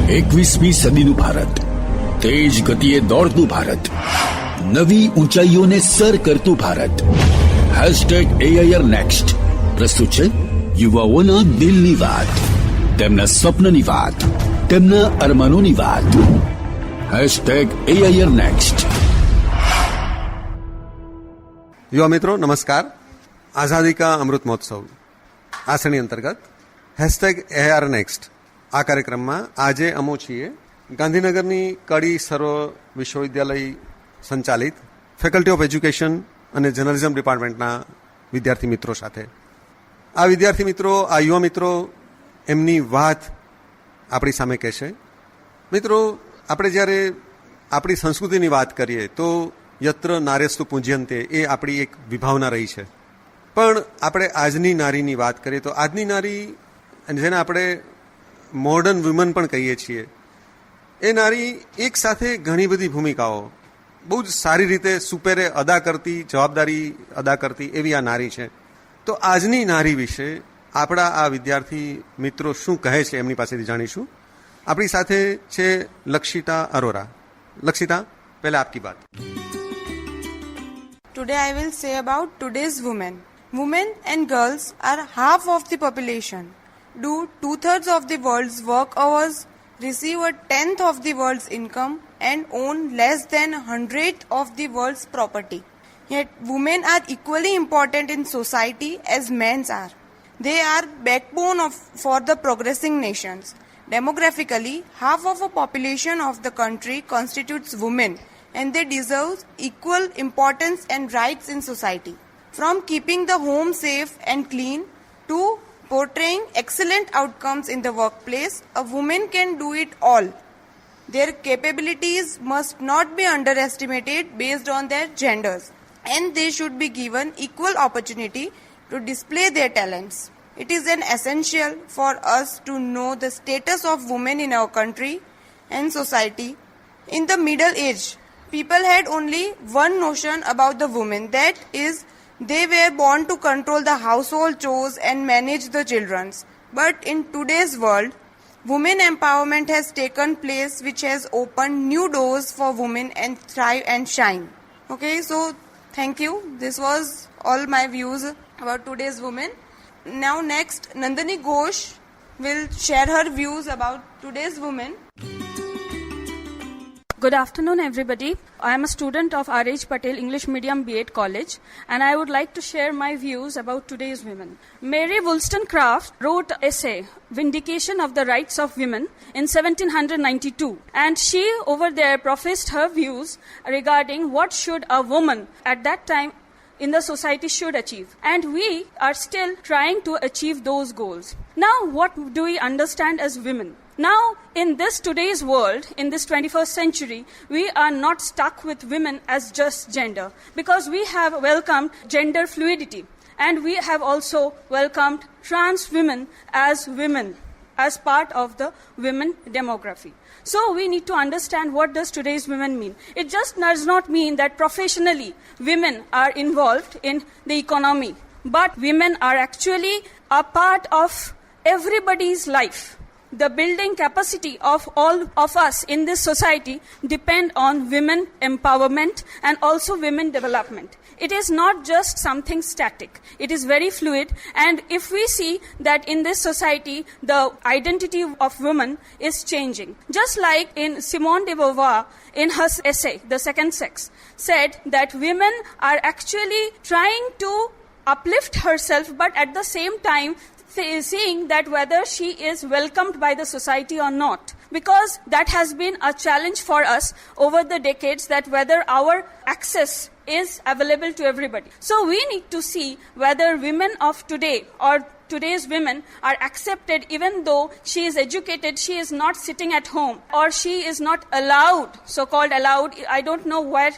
21મી સદીનું ભારત, તેજ ગતિએ દોડતું ભારત, નવી ઊંચાઈઓને સર કરતું ભારત. #AIR નેક્સ્ટ પ્રસ્તુત છે યુવાઓના દિલની વાત, તેમના સ્વપ્નની વાત, તેમના અરમાનોની વાત. #AIR next. युवा मित्रों नमस्कार. आज़ादी का अमृत महोत्सव આ શ્રેણી અંતર્ગત #AIR નેક્સ્ટ આ કાર્યક્રમમાં આજે અમો છીએ ગાંધીનગરની કડી સર્વ વિશ્વવિદ્યાલય સંચાલિત ફેકલ્ટી ઓફ એજ્યુકેશન અને જર્નલિઝમ ડિપાર્ટમેન્ટના વિદ્યાર્થી મિત્રો સાથે. આ વિદ્યાર્થી મિત્રો, આ યુવા મિત્રો એમની વાત આપણી સામે કહેશે. મિત્રો, આપણે જ્યારે આપણી સંસ્કૃતિની વાત કરીએ તો યત્ર નાર્યસ્તુ પૂજ્યંતે એ આપણી એક વિભાવના રહી છે. પણ આપણે આજની નારીની વાત કરીએ તો આજની નારી, જેને આપણે મોડર્ન વુમન પણ કહીએ છીએ, એ નારી એક સાથે ઘણી બધી ભૂમિકાઓ બહુ જ સારી રીતે સુપેરે અદા કરતી, જવાબદારી અદા કરતી એવી આ નારી છે. તો આજની નારી વિશે આપણા આ વિદ્યાર્થી મિત્રો શું કહે છે એમની પાસેથી જાણીશું. આપણી સાથે છે લક્ષિતા અરોરા. લક્ષિતા, પહેલા આપકી Baat. Today I will say about today's women. Women and girls are half of the population, do 2/3 of the world's work hours, receive 1/10 of the world's income, and own less than 100th of the world's property. Yet women are equally important in society as men are. They are backbone for the progressing nations. Demographically, half of the population of the country constitutes women, and they deserve equal importance and rights in society. From keeping the home safe and clean to portraying excellent outcomes in the workplace, a woman can do it all. Their capabilities must not be underestimated based on their genders, and they should be given equal opportunity to display their talents. It is an essential for us to know the status of women in our country and society. In the Middle Age, people had only one notion about the women, that is, they were born to control the household chores and manage the children. But in today's world, women empowerment has taken place, which has opened new doors for women and thrive and shine. Okay, so thank you. This was all my views about today's women. Now next, Nandini Ghosh will share her views about today's women. Good afternoon, everybody. I am a student of R.H. Patel English Medium B.Ed College, and I would like to share my views about today's women. Mary Wollstonecraft wrote an essay, Vindication of the Rights of Women, in 1792, and she over there professed her views regarding what should a woman at that time in the society should achieve. And we are still trying to achieve those goals. Now, what do we understand as women? Now, in this today's world, in this 21st century, we are not stuck with women as just gender, because we have welcomed gender fluidity, and we have also welcomed trans women, as part of the women demography. So we need to understand what does today's women mean. It just does not mean that professionally women are involved in the economy, but women are actually a part of everybody's life. The building capacity of all of us in this society depend on women empowerment and also women development. It is not just something static. It is very fluid, and if we see that in this society the identity of women is changing. Just like in Simone de Beauvoir in her essay, The Second Sex, said that women are actually trying to uplift herself, but at the same time seeing that whether she is welcomed by the society or not, because that has been a challenge for us over the decades, that whether our access is available to everybody. So we need to see whether women of today or today's women are accepted, even though she is educated, she is not sitting at home, or she is not allowed, so-called allowed. I don't know where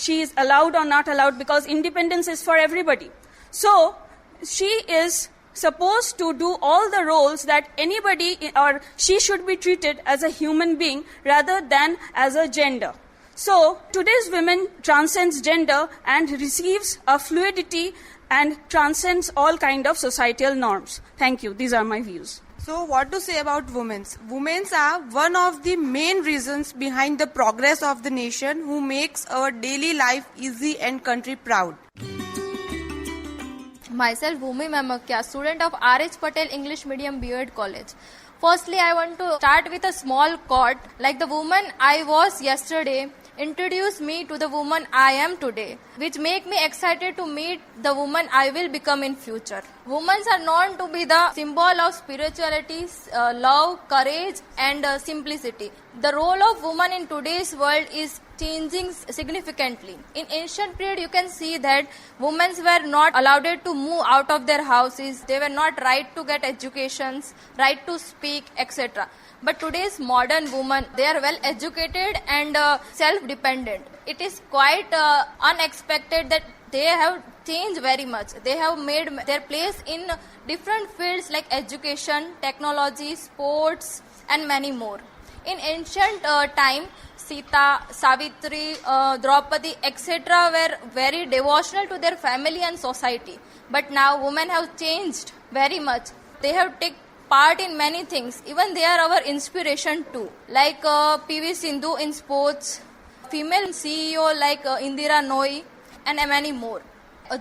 she is allowed or not allowed, because independence is for everybody. So she is supposed to do all the roles that anybody, or she should be treated as a human being rather than as a gender. So today's women transcends gender and receives a fluidity and transcends all kind of societal norms. Thank you. These are my views. So, what to say about women? Women are one of the main reasons behind the progress of the nation, who makes our daily life easy and country proud. Myself, Bhumi Memakia, student of R.H. Patel English Medium B.Ed College. Firstly, I want to start with a small quote, like the woman I was yesterday introduced me to the woman I am today, which make me excited to meet the woman I will become in future. Women are known to be the symbol of spirituality, love, courage and simplicity. The role of woman in today's world is changing significantly. In ancient period, you can see that women were not allowed to move out of their houses. They were not right to get educations, right to speak, etc. But today's modern women, they are well educated and self-dependent. It is quite unexpected that they have changed very much. They have made their place in different fields like education, technology, sports and many more. In ancient time, Sita, Savitri, Draupadi, etc. were very devotional to their family and society. But now women have changed very much. They have taken part in many things. Even they are our inspiration too. Like PV Sindhu in sports, female CEO like Indira Nooyi and many more.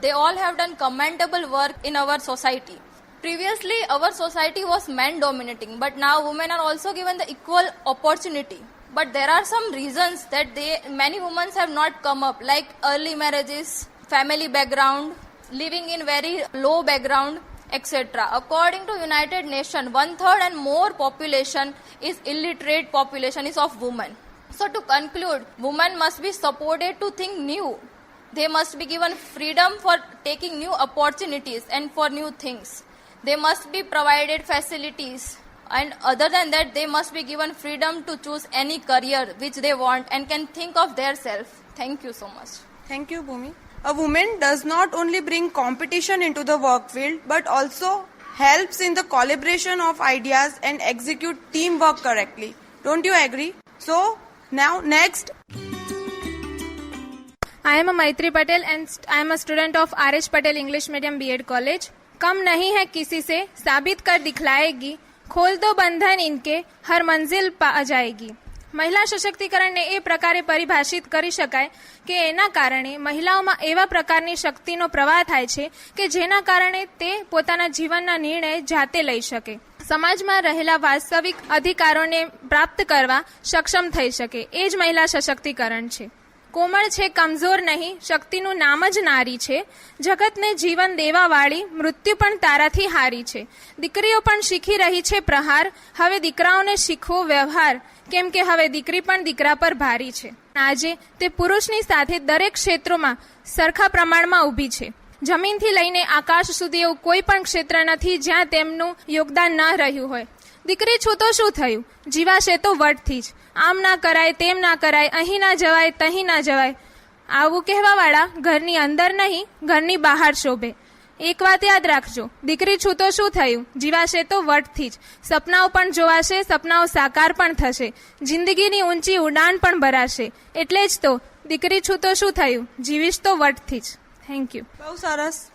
They all have done commendable work in our society. Previously, our society was man dominating, but now women are also given the equal opportunity. But there are some reasons that many women have not come up, like early marriages, family background, living in very low background, etc. According to United Nations, 1/3 and more population is illiterate population is of women. So to conclude, women must be supported to think new. They must be given freedom for taking new opportunities and for new things. They must be provided facilities. And other than that, they must be given freedom to choose any career which they want and can think of their self. Thank you so much. Thank you, Bhumi. A woman does not only bring competition into the work field, but also helps in the collaboration of ideas and execute teamwork correctly. Don't you agree? So, now next. I am a Maitri Patel and I am a student of R.H. Patel English Medium B.Ed College. कम नहीं है किसी से, साबित कर दिखलाएगी, ખોલ દો બંધન ઇનકે, હર મંઝિલ પા જાયગી. મહિલા સશક્તિકરણને એ પ્રકારે પરિભાષિત કરી શકાય કે એના કારણે મહિલાઓમાં એવા પ્રકારની શક્તિનો પ્રવાહ થાય છે કે જેના કારણે તે પોતાના જીવનના નિર્ણય જાતે લઈ શકે, સમાજમાં રહેલા વાસ્તવિક અધિકારોને પ્રાપ્ત કરવા સક્ષમ થઈ શકે. એ જ મહિલા સશક્તિકરણ છે. કોમળ છે, કમજોર નહીં, શક્તિનું નામ જ નારી છે. જગતને જીવન દેવાવાળી, મૃત્યુ પણ તારાથી હારી છે. દીકરીઓ પણ શીખી રહી છે પ્રહાર, હવે દીકરાઓને શીખવો વ્યવહાર, કેમ કે હવે દીકરી પણ દીકરા પર ભારી છે. આજે તે પુરુષની સાથે દરેક ક્ષેત્રોમાં સરખા પ્રમાણમાં ઊભી છે. જમીનથી લઈને આકાશ સુધી એવું કોઈ પણ ક્ષેત્ર નથી જ્યાં તેમનું યોગદાન ન રહ્યું હોય. દીકરી છું તો શું થયું, જીવાશે તો વટથી જ. આમ ના કરાય, તેમ ના કરાય, અહીં ના જવાય, તહીં ના જવાય. આવું કહેવાવાળા ઘરની અંદર નહીં, ઘરની બહાર શોભે. એક વાત યાદ રાખજો, દીકરી છું તો શું થયું, જીવાશે તો વટથી જ. સપનાઓ પણ જોવાશે, સપનાઓ સાકાર પણ થશે, જિંદગીની ઊંચી ઉડાન પણ ભરાશે. એટલે જ તો દીકરી છું તો શું થયું, જીવીશ તો વટથી જ. Thank you. બહુ સરસ.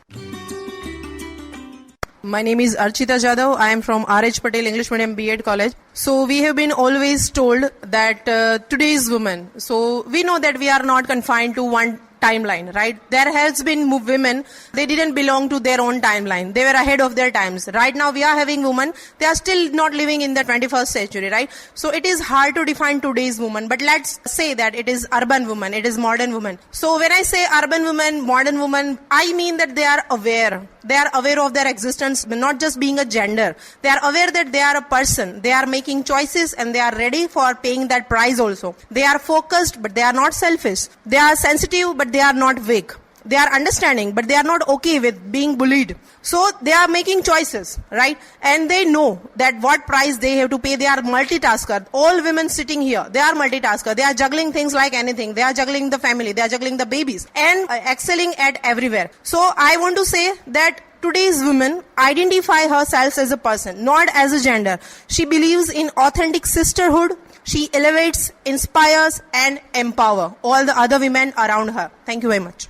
My name is Archita Jadhav. I am from R.H. Patel English Medium B.Ed College. So we have been always told that today's women, so we know that we are not confined to one timeline, right? There has been women, they didn't belong to their own timeline. They were ahead of their times. Right now we are having women, they are still not living in the 21st century, right? So it is hard to define today's woman, but let's say that it is urban woman, it is modern woman. So when I say urban woman, modern woman, I mean that they are aware. They are aware of their existence, not just being a gender. They are aware that they are a person. They are making choices and they are ready for paying that price also. They are focused, but they are not selfish. They are sensitive, but they are not weak. They are understanding, but they are not okay with being bullied. So they are making choices, right? And they know that what price they have to pay. They are multitasker. All women sitting here, they are multitasker. They are juggling things like anything. They are juggling the family. They are juggling the babies and excelling at everywhere. So I want to say that today's women identify herself as a person, not as a gender. She believes in authentic sisterhood. She elevates, inspires and empower all the other women around her. Thank you very much.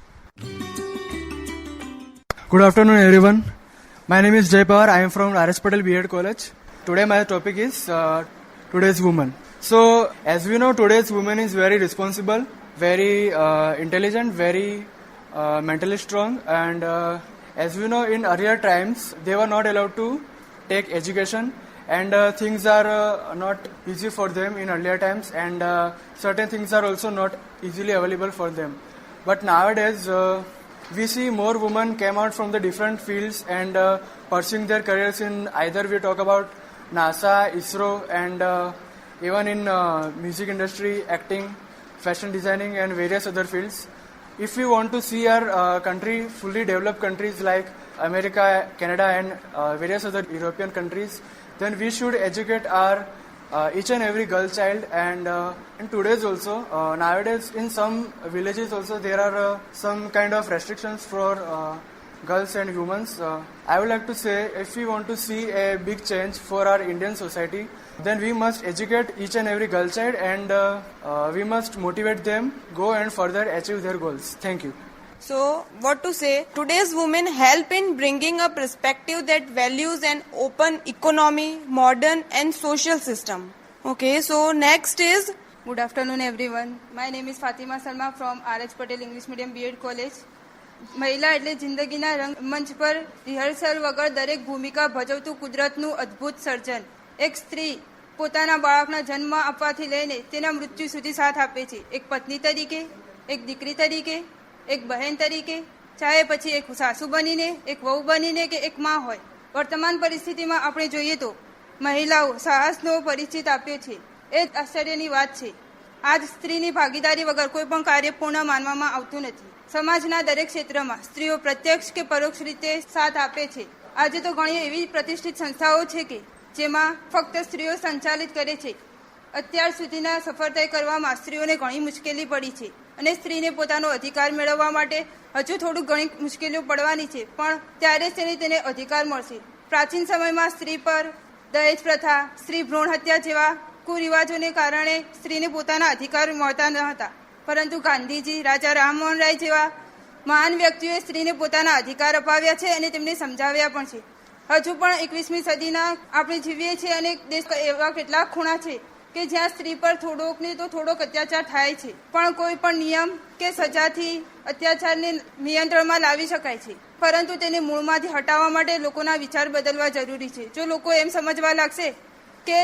Good afternoon, everyone. My name is Jay Pawar. I am from R.S. Patel B.Ed College. today my topic is today's woman. So, as we know, today's woman is very responsible, very intelligent, very mentally strong, and as we know, in earlier times, they were not allowed to take education, and things are not easy for them in earlier times, and certain things are also not easily available for them. But nowadays, we see more women came out from the different fields and pursuing their careers in either we talk about NASA, ISRO, and even in music industry, acting, fashion designing, and various other fields. If we want to see our country, fully developed countries like America, Canada, and various other European countries, then we should educate our each and every girl child. And in today's also, nowadays in some villages also there are some kind of restrictions for girls and women. I would like to say, if we want to see a big change for our Indian society, then we must educate each and every girl child, and we must motivate them go and further achieve their goals. Thank you. So, what to say? Today's women help in bringing a perspective that values an open economy, modern and social system. Okay, so next is... Good afternoon everyone. My name is Fatima Salma from R.H. Patel English Medium B.Ed College. મહિલા એટલે જિંદગીના રંગમંચ પર rehearsal વગર દરેક ભૂમિકા ભજવતું કુદરતનું અદ્ભુત સર્જન. એક સ્ત્રી પોતાના બાળકના જન્મ આપવાથી લઈને તેના મૃત્યુ સુધી સાથ આપે છે. એક પત્ની તરીકે, એક દીકરી તરીકે, એક બહેન તરીકે, ચાહે પછી એક સાસુ બનીને, એક વહુ બનીને કે એક માં હોય. વર્તમાન પરિસ્થિતિમાં આપણે જોઈએ તો મહિલાઓ સાહસનો પરિચિત આપ્યો છે. એ આશ્ચર્યની વાત છે. આજ સ્ત્રીની ભાગીદારી વગર કોઈ પણ કાર્ય પૂર્ણ માનવામાં આવતું નથી. સમાજના દરેક ક્ષેત્રમાં સ્ત્રીઓ પ્રત્યક્ષ કે પરોક્ષ રીતે સાથ આપે છે. આજે તો ઘણી એવી પ્રતિષ્ઠિત સંસ્થાઓ છે કે જેમાં ફક્ત સ્ત્રીઓ સંચાલિત કરે છે. અત્યાર સુધીના સફળતા કરવામાં સ્ત્રીઓને ઘણી મુશ્કેલી પડી છે અને સ્ત્રીને પોતાનો અધિકાર મેળવવા માટે હજુ થોડું ઘણી મુશ્કેલીઓ પડવાની છે, પણ ત્યારે જ તેને અધિકાર મળશે. પ્રાચીન સમયમાં સ્ત્રી પર દહેજ પ્રથા, સ્ત્રી ભ્રૂણ હત્યા જેવા કુરિવાજોને કારણે સ્ત્રીને પોતાના અધિકાર મળતા ન હતા, પરંતુ ગાંધીજી, રાજા રામમોહન રાય જેવા મહાન વ્યક્તિઓએ સ્ત્રીને પોતાના અધિકાર અપાવ્યા છે અને તેમને સમજાવ્યા પણ છે. હજુ પણ 21મી સદીના આપણે જીવીએ છીએ અને દેશ એવા કેટલાક ખૂણા છે કે જ્યાં સ્ત્રી પર થોડોક ને તો થોડોક અત્યાચાર થાય છે, પણ કોઈ પણ નિયમ કે સજાથી અત્યાચારને નિયંત્રણમાં લાવી શકાય છે, પરંતુ તેને મૂળમાંથી હટાવવા માટે લોકોના વિચાર બદલવા જરૂરી છે. જો લોકો એમ સમજવા લાગશે કે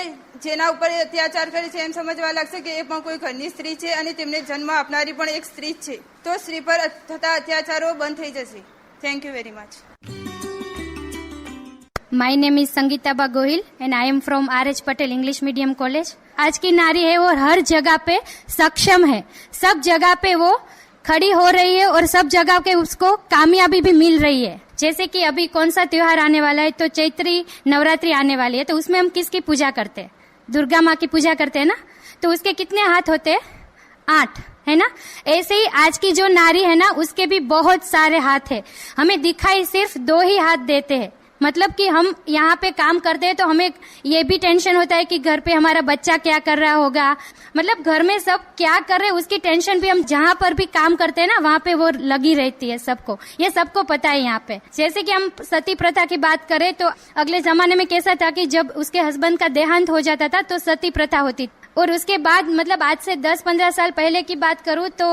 જેના ઉપર અત્યાચાર કરે છે એમ સમજવા લાગશે કે એ પણ કોઈ ઘરની સ્ત્રી છે અને તેમને જન્મ આપનારી પણ એક સ્ત્રી જ છે, તો સ્ત્રી પર થતા અત્યાચારો બંધ થઈ જશે. Thank you very much. My name is Sangeeta Gohil and I am from R.H. Patel English Medium College. आज की नारी है वो हर जगह पे सक्षम है, सब जगह पे वो खड़ी हो रही है और सब जगह के उसको कामयाबी भी मिल रही है. जैसे कि अभी कौन सा त्योहार आने वाला है, तो चैत्री नवरात्रि आने वाली है, तो उसमें हम किसकी पूजा करते हैं? दुर्गा माँ की पूजा करते हैं ना. तो उसके कितने हाथ होते हैं? 8, है ना. ऐसे ही आज की जो नारी है ना, उसके भी बहुत सारे हाथ है. हमें दिखाई सिर्फ 2 ही हाथ देते हैं. मतलब कि हम यहाँ पे काम करते हैं तो हमें ये भी टेंशन होता है कि घर पे हमारा बच्चा क्या कर रहा होगा, मतलब घर में सब क्या कर रहे हैं उसकी टेंशन भी हम जहाँ पर भी काम करते हैं ना वहाँ पे वो लगी रहती है सबको. ये सबको पता है यहाँ पे. जैसे कि हम सती प्रथा की बात करें तो अगले जमाने में कैसा था कि जब उसके हस्बैंड का देहांत हो जाता था तो सती प्रथा होती, और उसके बाद मतलब आज से 10-15 साल पहले की बात करूं तो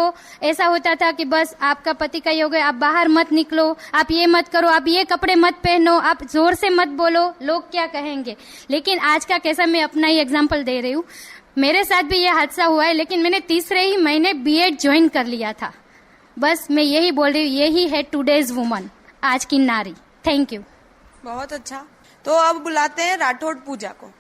ऐसा होता था कि बस आपका पति का योग है, आप बाहर मत निकलो, आप ये मत करो, आप ये कपड़े मत पहनो, आप जोर से मत बोलो, लोग क्या कहेंगे. लेकिन आज का कैसा, मैं अपना ही एग्जांपल दे रही हूँ. मेरे साथ भी ये हादसा हुआ है, लेकिन मैंने तीसरे ही महीने B.Ed ज्वाइन कर लिया था. बस मैं यही बोल रही हूँ, यही है टुडेज वुमन, आज की नारी. Thank you. बहुत अच्छा. तो अब बुलाते हैं राठौड़ पूजा को.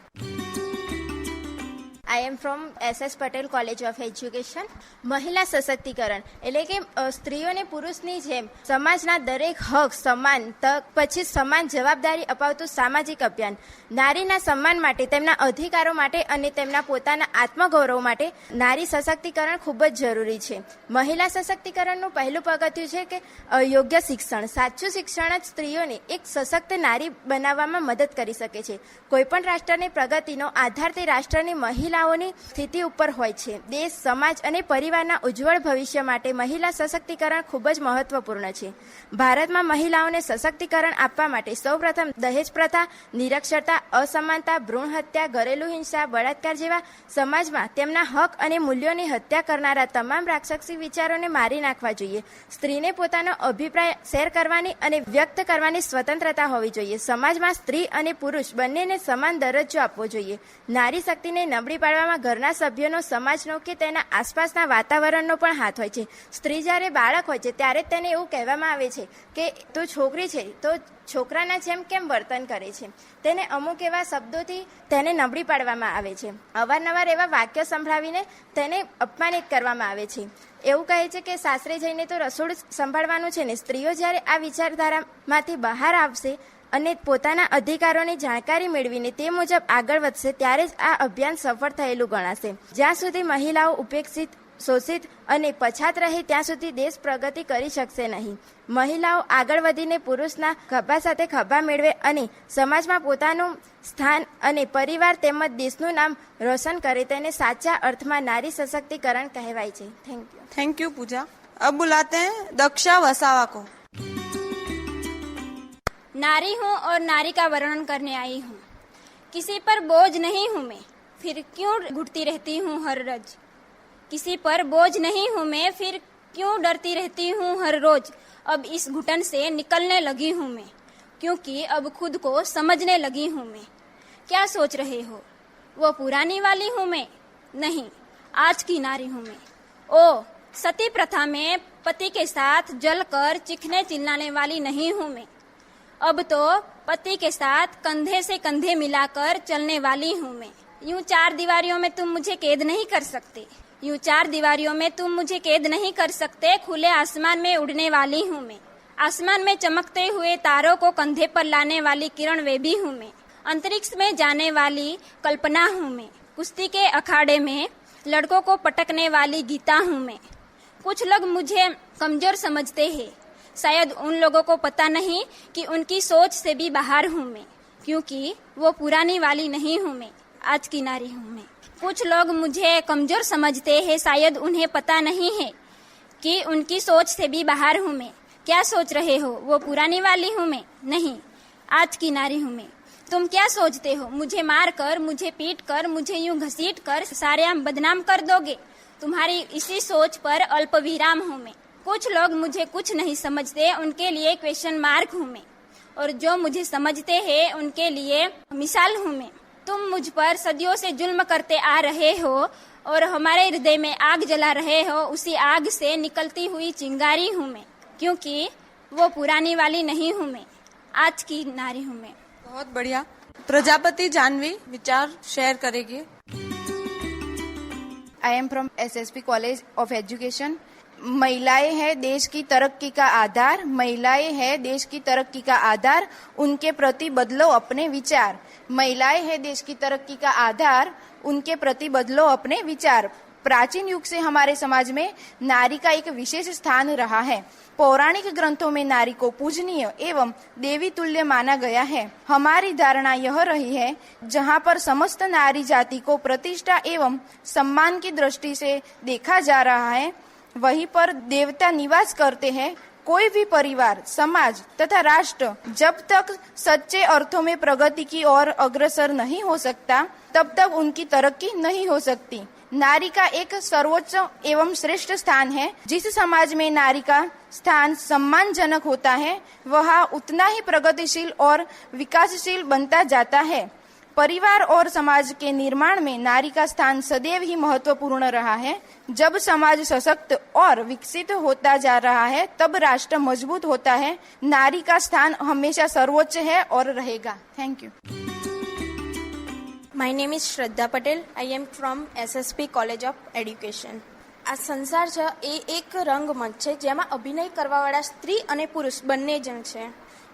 I am from SS Patel college of education. મહિલા સશક્તિકરણ એટલે કે સ્ત્રીઓને પુરુષની જેમ સમાજના દરેક હક, સમાન તક, પછી સમાન જવાબદારી અપાવતું સામાજિક અભિયાન. નારીના સન્માન માટે, તેમના અધિકારો માટે અને તેમના પોતાના આત્મગૌરવ માટે નારી સશક્તિકરણ ખૂબ જ જરૂરી છે. મહિલા સશક્તિકરણનું પહેલું પગથિયું છે કે યોગ્ય શિક્ષણ. સાચું શિક્ષણ જ સ્ત્રીઓને એક સશક્ત નારી બનાવવામાં મદદ કરી શકે છે. કોઈપણ રાષ્ટ્રની પ્રગતિનો આધાર તે રાષ્ટ્રની મહિલા મહિલાઓની સ્થિતિ ઉપર હોય છે. દેશ, સમાજ અને પરિવારના ઉજ્જવળ ભવિષ્ય માટે મહિલા સશક્તિકરણ ખૂબ જ મહત્વપૂર્ણ છે. ભારતમાં મહિલાઓને સશક્તિકરણ આપવા માટે સૌપ્રથમ દહેજ પ્રથા, નિરક્ષરતા, અસમાનતા, ભ્રૂણ હત્યા, ઘરેલું હિંસા, બળાત્કાર જેવા સમાજમાં તેમના હક અને મૂલ્યોની હત્યા કરનારા તમામ રાક્ષસી વિચારોને મારી નાખવા જોઈએ. સ્ત્રીને પોતાનો અભિપ્રાય શેર કરવાની અને વ્યક્ત કરવાની સ્વતંત્રતા હોવી જોઈએ. સમાજમાં સ્ત્રી અને પુરુષ બંનેને સમાન દરજ્જો આપવો જોઈએ. નારી શક્તિને નબળી પાડવામાં ઘરના સભ્યોનો, સમાજનો કે તેના આસપાસના વાતાવરણનો પણ હાથ હોય છે. સ્ત્રી જ્યારે બાળક હોય છે ત્યારે તેને એવું કહેવામાં આવે છે કે તું છોકરી છે તો છોકરાના જેમ કેમ વર્તન કરે છે. તેને અમુક એવા શબ્દોથી તેને નબળી પાડવામાં આવે છે. અવારનવાર એવા વાક્યો સંભળાવીને તેને અપમાનિત કરવામાં આવે છે. એવું કહે છે કે સાસરે જઈને તો રસોડું સંભાળવાનું છે ને. સ્ત્રીઓ જ્યારે આ વિચારધારામાંથી બહાર આવશે અને પોતાના અધિકારોની જાણકારી મેળવીને તે મુજબ આગળ વધશે ત્યારે જ આ અભિયાન સફળ થયેલું ગણાશે. જ્યાં સુધી મહિલાઓ ઉપેક્ષિત, શોષિત અને પછાત રહે ત્યાં સુધી દેશ પ્રગતિ કરી શકશે નહીં. મહિલાઓ આગળ વધીને પુરુષના ખભા સાથે ખભા મેળવે અને સમાજમાં પોતાનું સ્થાન અને પરિવાર તેમજ દેશનું નામ રોશન કરે તેને સાચા અર્થમાં નારી સશક્તિકરણ કહેવાય છે. थैंक यू पूजा. अब बुलाते हैं दक्षा वसावा को. नारी हूँ और नारी का वर्णन करने आई हूँ. किसी पर बोझ नहीं हूँ मैं, फिर क्यों घुटती रहती हूँ हर रोज. किसी पर बोझ नहीं हूँ मैं, फिर क्यों डरती रहती हूँ हर रोज. अब इस घुटन से निकलने लगी हूँ मैं, क्योंकि अब खुद को समझने लगी हूँ मैं. क्या सोच रहे हो, वो पुरानी वाली हूँ मैं? नहीं, आज की नारी हूँ मैं. ओ सती प्रथा में पति के साथ जलकर चिखने चिल्लाने वाली नहीं हूँ मैं. अब तो पति के साथ कंधे से कंधे मिलाकर चलने वाली हूँ मैं. यूं चार दीवारियों में तुम मुझे कैद नहीं कर सकते. यूं चार दीवारियों में तुम मुझे कैद नहीं कर सकते. खुले आसमान में उड़ने वाली हूँ मैं. आसमान में चमकते हुए तारों को कंधे पर लाने वाली किरण बेबी हूँ मैं. अंतरिक्ष में जाने वाली कल्पना हूँ मैं. कुश्ती के अखाड़े में लड़कों को पटकने वाली गीता हूँ मैं. कुछ लोग मुझे कमजोर समझते हैं. शायद उन लोगों को पता नहीं कि उनकी सोच से भी बाहर हूँ मैं, क्योंकि वो पुरानी वाली नहीं हूँ मैं, आज की नारी हूँ मैं. कुछ लोग मुझे कमजोर समझते हैं. शायद उन्हें पता नहीं है कि उनकी सोच से भी बाहर हूँ मैं. क्या सोच रहे हो, वो पुरानी वाली हूँ मैं? नहीं, आज की नारी हूँ मैं. तुम क्या सोचते हो, मुझे मार कर, मुझे पीट कर, मुझे यूं घसीट कर सारेआम बदनाम कर दोगे? तुम्हारी इसी सोच पर अल्प विराम हूँ मैं. कुछ लोग मुझे कुछ नहीं समझते, उनके लिए क्वेश्चन मार्क हूँ मैं. और जो मुझे समझते हैं उनके लिए मिसाल हूँ मैं. तुम मुझ पर सदियों से जुल्म करते आ रहे हो और हमारे हृदय में आग जला रहे हो. उसी आग से निकलती हुई चिंगारी हूँ मैं, क्योंकि वो पुरानी वाली नहीं हूँ मैं, आज की नारी हूँ मैं. बहुत बढ़िया. प्रजापति जानवी विचार शेयर करेगी. I am from SSP college of education. महिलाएं हैं देश की तरक्की का आधार. महिलाएं हैं देश की तरक्की का आधार. उनके प्रति बदलो अपने विचार. महिलाएं हैं देश की तरक्की का आधार. उनके प्रति बदलो अपने विचार. प्राचीन युग से हमारे समाज में नारी का एक विशेष स्थान रहा है. पौराणिक ग्रंथों में नारी को पूजनीय एवं देवी तुल्य माना गया है. हमारी धारणा यह रही है जहाँ पर समस्त नारी जाति को प्रतिष्ठा एवं सम्मान की दृष्टि से देखा जा रहा है, वहीं पर देवता निवास करते हैं. कोई भी परिवार, समाज तथा राष्ट्र जब तक सच्चे अर्थों में प्रगति की ओर अग्रसर नहीं हो सकता, तब तक उनकी तरक्की नहीं हो सकती. नारी का एक सर्वोच्च एवं श्रेष्ठ स्थान है. जिस समाज में नारी का स्थान सम्मानजनक होता है, वह उतना ही प्रगतिशील और विकासशील बनता जाता है. परिवार और समाज के निर्माण में नारी का स्थान सदैव ही महत्वपूर्ण रहा है. जब समाज सशक्त और विकसित होता जा रहा है, तब राष्ट्र मजबूत होता है. नारी का स्थान हमेशा सर्वोच्च है और रहेगा. Thank you. My name is Shraddha Patel. I am from SSP College of Education. આ સંસાર છે એ એક રંગમંચ છે જેમાં અભિનય કરવાવાળા સ્ત્રી અને પુરુષ બંને જણ છે.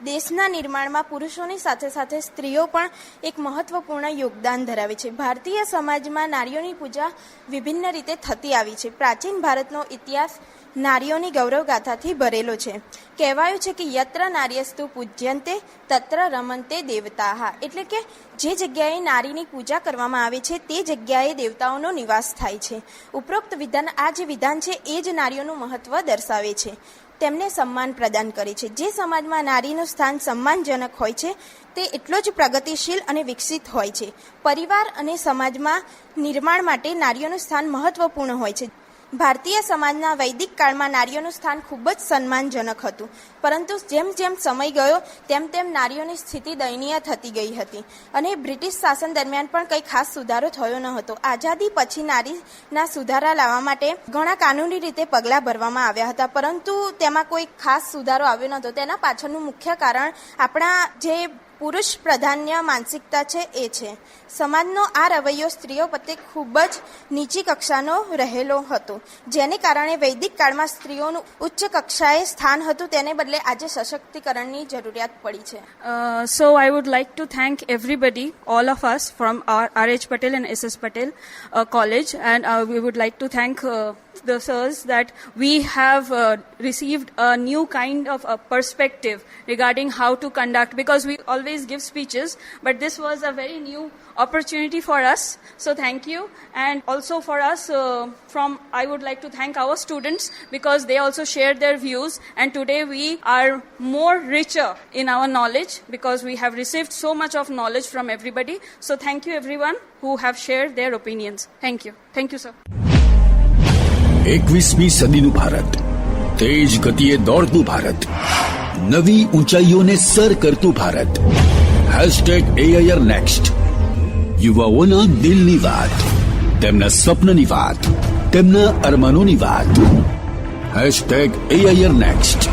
દેશના નિર્માણમાં પુરુષોની સાથે સાથે સ્ત્રીઓ પણ એક મહત્વપૂર્ણ યોગદાન ધરાવે છે. ભારતીય સમાજમાં નારીઓની પૂજા વિભિન્ન રીતે થતી આવી છે. પ્રાચીન ભારતનો ઇતિહાસ નારીઓની ગૌરવગાથાથી ભરેલો છે. કહેવાયું છે કે યત્ર નાર્યસ્તુ પૂજ્યંતે તત્ર રમંતે દેવતાઃ, એટલે કે જે જગ્યાએ નારીની પૂજા કરવામાં આવે છે તે જગ્યાએ દેવતાઓનો નિવાસ થાય છે. ઉપરોક્ત વિધાન, આ જે વિધાન છે એ જ નારીઓનું મહત્વ દર્શાવે છે, તેમને સન્માન પ્રદાન કરે છે. જે સમાજમાં નારીનું સ્થાન સન્માનજનક હોય છે તે એટલો જ પ્રગતિશીલ અને વિકસિત હોય છે. પરિવાર અને સમાજમાં નિર્માણ માટે નારીઓનું સ્થાન મહત્વપૂર્ણ હોય છે. ભારતીય સમાજના વૈદિક કાળમાં નારીઓનું સ્થાન ખૂબ જ સન્માનજનક હતું, પરંતુ જેમ જેમ સમય ગયો તેમ તેમ નારીઓની સ્થિતિ દયનીય થતી ગઈ હતી અને બ્રિટિશ શાસન દરમિયાન પણ કંઈ ખાસ સુધારો થયો ન હતો. આઝાદી પછી નારીના સુધારા લાવવા માટે ઘણા કાનૂની રીતે પગલાં ભરવામાં આવ્યા હતા, પરંતુ તેમાં કોઈ ખાસ સુધારો આવ્યો નહોતો. તેના પાછળનું મુખ્ય કારણ આપણા જે પુરુષ પ્રાધાન્ય માનસિકતા છે એ છે. સમાજનો આ રવૈયો સ્ત્રીઓ પ્રત્યે ખૂબ જ નીચી કક્ષાનો રહેલો હતો, જેને કારણે વૈદિક કાળમાં સ્ત્રીઓનું ઉચ્ચ કક્ષાએ સ્થાન હતું, તેને બદલે આજે સશક્તિકરણની જરૂરિયાત પડી છે. So I would like to thank everybody, all of us from our R.H. Patel and S.S. Patel College, and we would like to thank the sirs that we have received a new kind of a perspective regarding how to conduct, because we always give speeches, but this was a very new opportunity for us. So thank you. And also for us, I would like to thank our students, because they also shared their views, and today we are more richer in our knowledge because we have received so much of knowledge from everybody. So thank you everyone who have shared their opinions. Thank you. Thank you, sir. 21મી સદીનું ભારત, તેજ ગતિએ દોડતું ભારત, નવી ઊંચાઈઓને sir કરતું Bharat. #AIR next. યુવાઓના દિલની વાત, તેમના સ્વપ્નની વાત, તેમના અરમાનોની વાત. #AIR next.